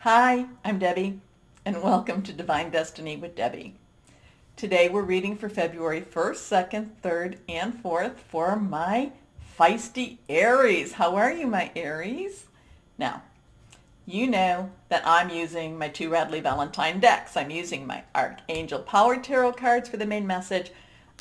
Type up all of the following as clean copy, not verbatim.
Hi, I'm Debbie, and welcome to Divine Destiny with Debbie. Today we're reading for February 1st, 2nd, 3rd, and 4th for my feisty Aries. How are you, my Aries? Now, you know that I'm using my two Radley Valentine decks. I'm using my Archangel Power Tarot cards for the main message.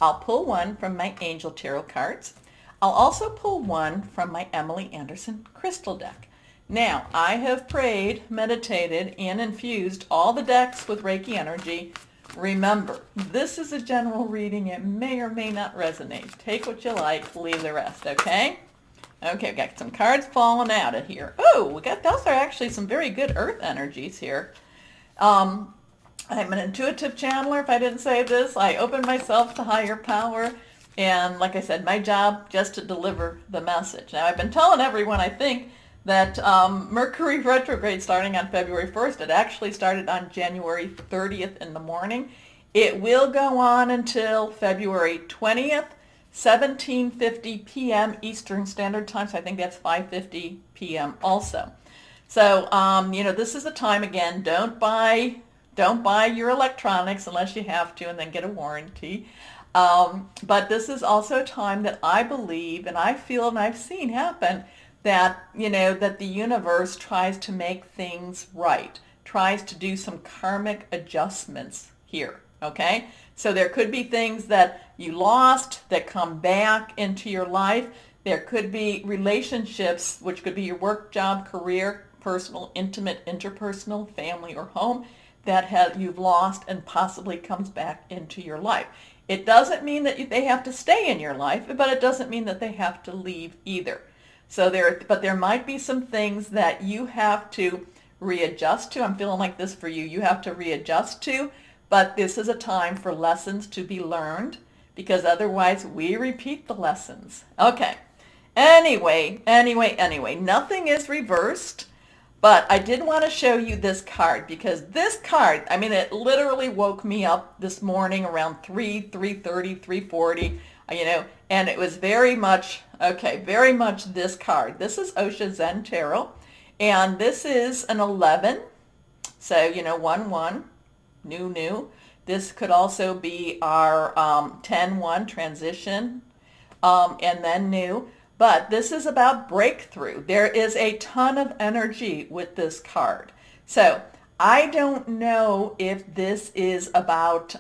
I'll pull one from my Angel Tarot cards. I'll also pull one from my Emily Anderson Crystal deck. Now, I have prayed, meditated, and infused all the decks with Reiki energy. Remember, this is a general reading. It may or may not resonate. Take what you like, leave the rest, okay? Okay, we got some cards falling out of here. Oh, those are actually some very good earth energies here. I'm an intuitive channeler, if I didn't say this. I open myself to higher power. And like I said, my job just to deliver the message. Now, I've been telling everyone, I think, that Mercury retrograde starting on February 1st. It actually started on January 30th in the morning. It will go on until February 20th, 17:50 p.m. Eastern Standard Time. So I think that's 5:50 p.m. also. So, this is a time, again, don't buy your electronics unless you have to and then get a warranty. But this is also a time that I believe and I feel and I've seen happen that, that the universe tries to make things right, tries to do some karmic adjustments here, okay? So there could be things that you lost that come back into your life. There could be relationships, which could be your work, job, career, personal, intimate, interpersonal, family, or home, that you've lost and possibly comes back into your life. It doesn't mean that they have to stay in your life, but it doesn't mean that they have to leave either. So there might be some things that you have to readjust to. I'm feeling like this for you. You have to readjust to, but this is a time for lessons to be learned because otherwise we repeat the lessons. Okay. Anyway, nothing is reversed, but I did want to show you this card because this card, it literally woke me up this morning around 3:30, 3:40, and it was very much this card. This is Osha Zen Tarot, and this is an 11, so, 1-1, new. This could also be our 10-1 transition, and then new. But this is about breakthrough. There is a ton of energy with this card. So I don't know if this is about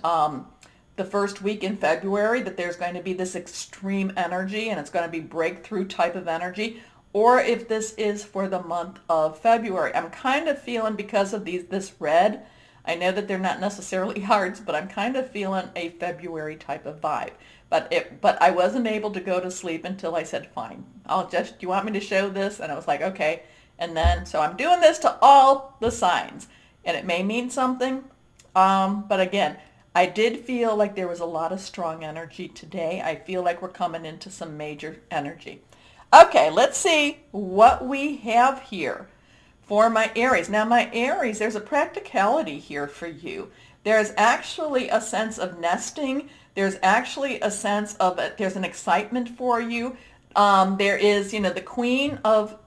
the first week in February, that there's going to be this extreme energy and it's going to be breakthrough type of energy, or if this is for the month of February. I'm kind of feeling, because of this red, I know that they're not necessarily hearts, but I'm kind of feeling a February type of vibe. But I wasn't able to go to sleep until I said, fine, do you want me to show this? And I was like, okay. And then, so I'm doing this to all the signs. And it may mean something. But again, I did feel like there was a lot of strong energy today. I feel like we're coming into some major energy. Okay, let's see what we have here for my Aries. Now, my Aries, there's a practicality here for you. There's actually a sense of nesting. There's actually a sense of there's an excitement for you. There is, the queen of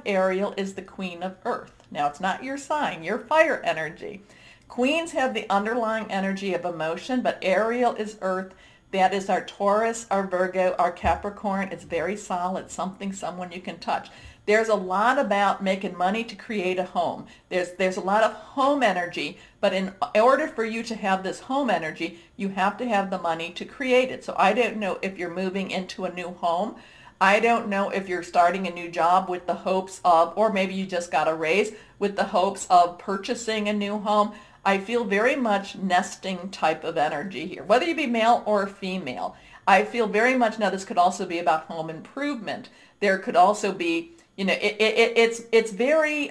Ariel is the queen of Earth. Now, it's not your sign, your fire energy. Queens have the underlying energy of emotion, but Ariel is Earth. That is our Taurus, our Virgo, our Capricorn. It's very solid, someone you can touch. There's a lot about making money to create a home. There's a lot of home energy, but in order for you to have this home energy, you have to have the money to create it. So I don't know if you're moving into a new home. I don't know if you're starting a new job with the hopes of, or maybe you just got a raise with the hopes of purchasing a new home. I feel very much nesting type of energy here, whether you be male or female. I feel very much, now this could also be about home improvement. There could also be, it's very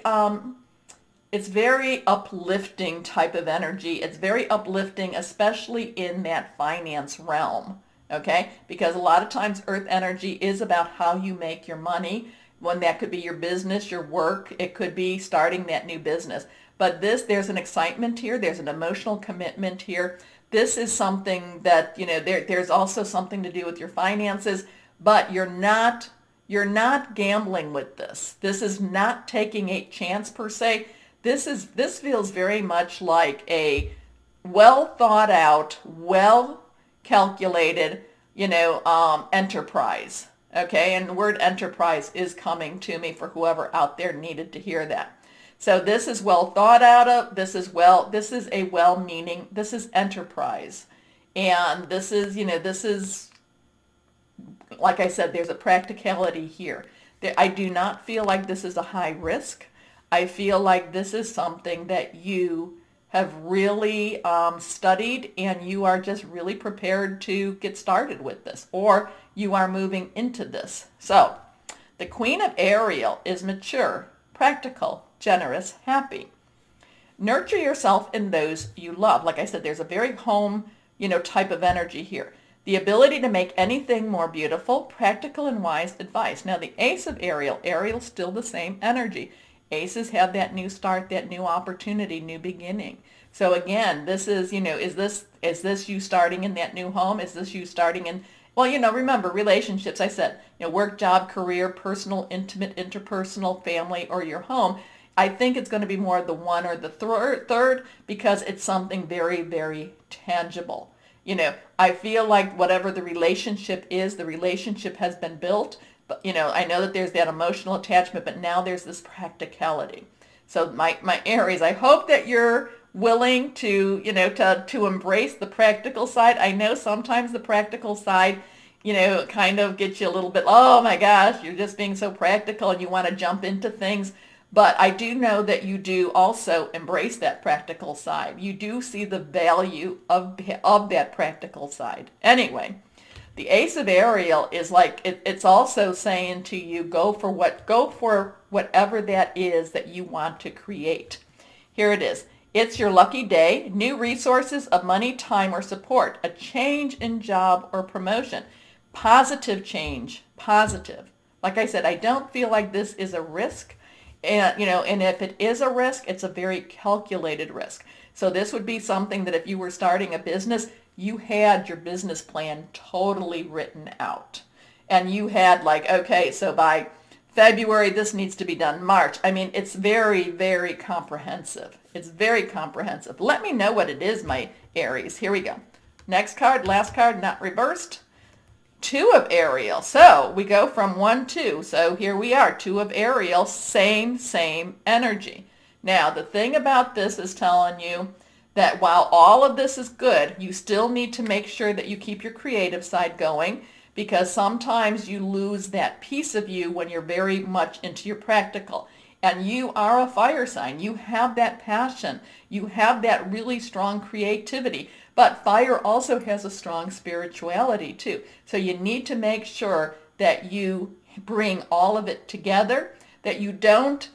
uplifting type of energy. It's very uplifting, especially in that finance realm, okay? Because a lot of times earth energy is about how you make your money. When that could be your business, your work. It could be starting that new business. But there's an excitement here. There's an emotional commitment here. This is something that, there's also something to do with your finances, but you're not gambling with this. This is not taking a chance per se. This feels very much like a well thought out, well calculated, enterprise. Okay, and the word enterprise is coming to me for whoever out there needed to hear that. So this is well thought out of, this is a well-meaning, this is enterprise. And this is, like I said, there's a practicality here. I do not feel like this is a high risk. I feel like this is something that you have really studied, and you are just really prepared to get started with this, or you are moving into this. So the Queen of Ariel is mature, practical, generous, happy. Nurture yourself in those you love. Like I said, there's a very home, type of energy here. The ability to make anything more beautiful, practical and wise advice. Now the Ace of Ariel's still the same energy. Aces have that new start, that new opportunity, new beginning. So again, this is, is this you starting in that new home? Is this you starting in, well, remember relationships, I said, work, job, career, personal, intimate, interpersonal, family, or your home. I think it's going to be more the one or the third because it's something very, very tangible. I feel like whatever the relationship is, the relationship has been built. But, I know that there's that emotional attachment, but now there's this practicality. So my Aries, I hope that you're willing to, to embrace the practical side. I know sometimes the practical side, kind of gets you a little bit, oh my gosh, you're just being so practical and you want to jump into things. But I do know that you do also embrace that practical side. You do see the value of that practical side. Anyway, the Ace of Ariel is like, it's also saying to you, go for whatever that is that you want to create. Here it is. It's your lucky day. New resources of money, time, or support. A change in job or promotion. Positive change. Positive. Like I said, I don't feel like this is a risk. And, and if it is a risk, it's a very calculated risk. So this would be something that if you were starting a business, you had your business plan totally written out. And you had like, okay, so by February, this needs to be done. March. I mean, it's very, very comprehensive. It's very comprehensive. Let me know what it is, my Aries. Here we go. Next card, last card, not reversed. Two of Ariel. So we go from 1, 2. So here we are, 2 of Ariel, same energy. Now, the thing about this is telling you that while all of this is good, you still need to make sure that you keep your creative side going, because sometimes you lose that piece of you when you're very much into your practical. And you are a fire sign. You have that passion. You have that really strong creativity. But fire also has a strong spirituality too. So you need to make sure that you bring all of it together, that you don't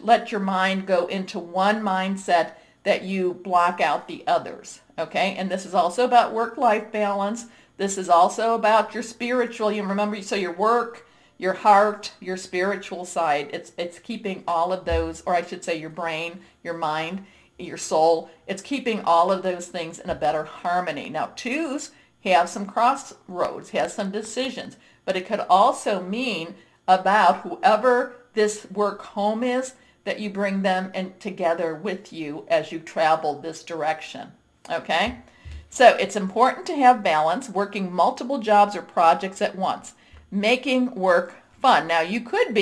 let your mind go into one mindset, that you block out the others. Okay? And this is also about work-life balance. This is also about your spiritual, you remember, so your work, your heart, your spiritual side. It's keeping all of those, or I should say your brain, your mind, your soul. It's keeping all of those things in a better harmony. Now, 2s have some crossroads, has some decisions, but it could also mean about whoever this work home is, that you bring them in together with you as you travel this direction. Okay? So it's important to have balance, working multiple jobs or projects at once, making work fun. Now you could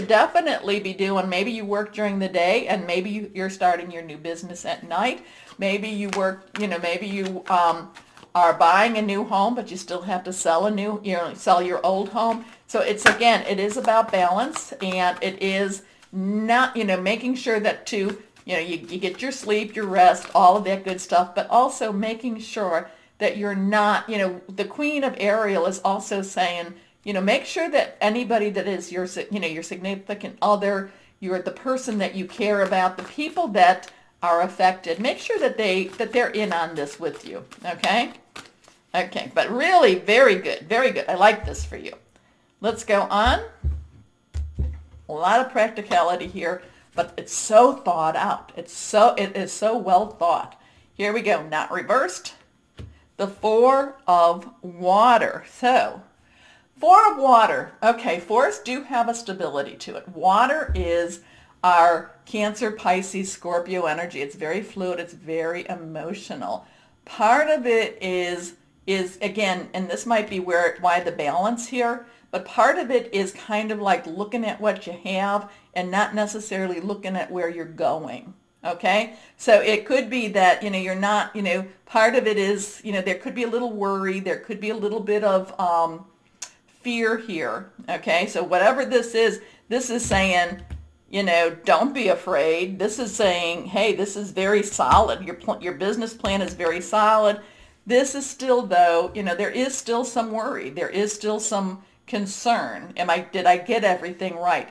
definitely be doing, maybe you work during the day and maybe you're starting your new business at night. Maybe you work, maybe you are buying a new home, but you still have to sell sell your old home. So it is about balance, and it is not, making sure that too, you get your sleep, your rest, all of that good stuff, but also making sure that you're not, the Queen of Ariel is also saying, make sure that anybody that is your significant other, you're the person that you care about, the people that are affected, make sure that they're in on this with you. Okay? Okay, but really very good, very good. I like this for you. Let's go on. A lot of practicality here, but it's so thought out. It is so well thought. Here we go, not reversed. The 4 of water. So, 4 of water. Okay, 4s do have a stability to it. Water is are Cancer, Pisces, Scorpio energy. It's very fluid. It's very emotional. Part of it is again, and this might be why the balance here, but part of it is kind of like looking at what you have and not necessarily looking at where you're going. Okay, so it could be that, you're not, part of it is, there could be a little worry, there could be a little bit of fear here. Okay, so whatever this is saying, don't be afraid. This is saying, hey, this is very solid. Your business plan is very solid. This is still, though, there is still some worry. There is still some concern. Did I get everything right?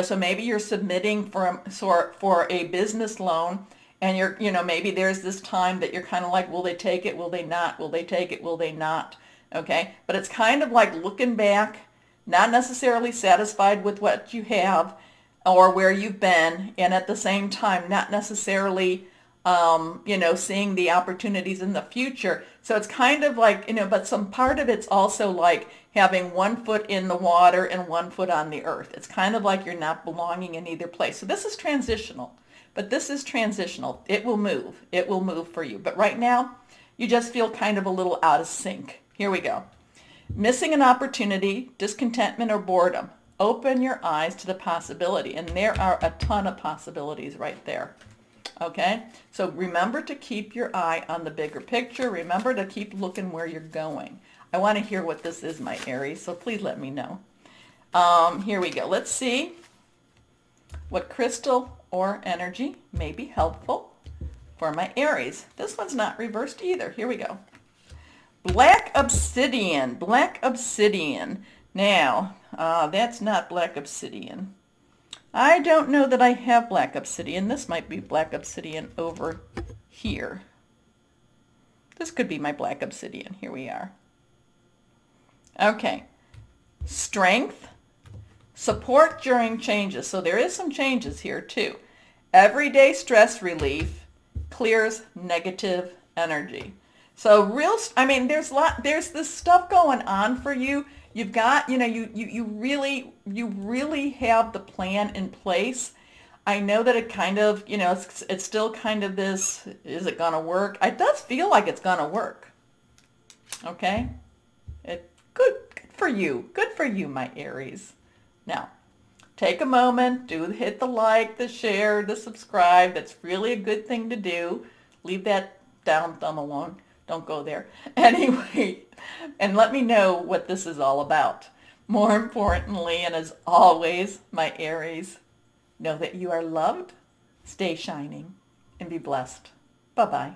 So maybe you're submitting for a business loan, and maybe there's this time that you're kind of like, will they take it? Will they not? Will they take it? Will they not? Okay. But it's kind of like looking back, not necessarily satisfied with what you have or where you've been, and at the same time, not necessarily, seeing the opportunities in the future. So it's kind of like, but some part of it's also like having one foot in the water and one foot on the earth. It's kind of like you're not belonging in either place. So this is transitional, but this is transitional. It will move. It will move for you. But right now, you just feel kind of a little out of sync. Here we go. Missing an opportunity, discontentment, or boredom. Open your eyes to the possibility. And there are a ton of possibilities right there. Okay, so remember to keep your eye on the bigger picture. Remember to keep looking where you're going. I want to hear what this is, my Aries, so please let me know. Here we go. Let's see what crystal or energy may be helpful for my Aries. This one's not reversed either. Here we go. Black obsidian. Black obsidian. Now, that's not black obsidian. I don't know that I have black obsidian. This might be black obsidian over here. This could be my black obsidian. Here we are. Okay. Strength. Support during changes. So there is some changes here too. Everyday stress relief clears negative energy. So there's this stuff going on for you. You've got, you really have the plan in place. I know that it kind of, it's still kind of this, is it going to work? It does feel like it's going to work. Okay? Good for you. Good for you, my Aries. Now, take a moment, hit the like, the share, the subscribe. That's really a good thing to do. Leave that down thumb alone. Don't go there. Anyway, and let me know what this is all about. More importantly, and as always, my Aries, know that you are loved, stay shining, and be blessed. Bye-bye.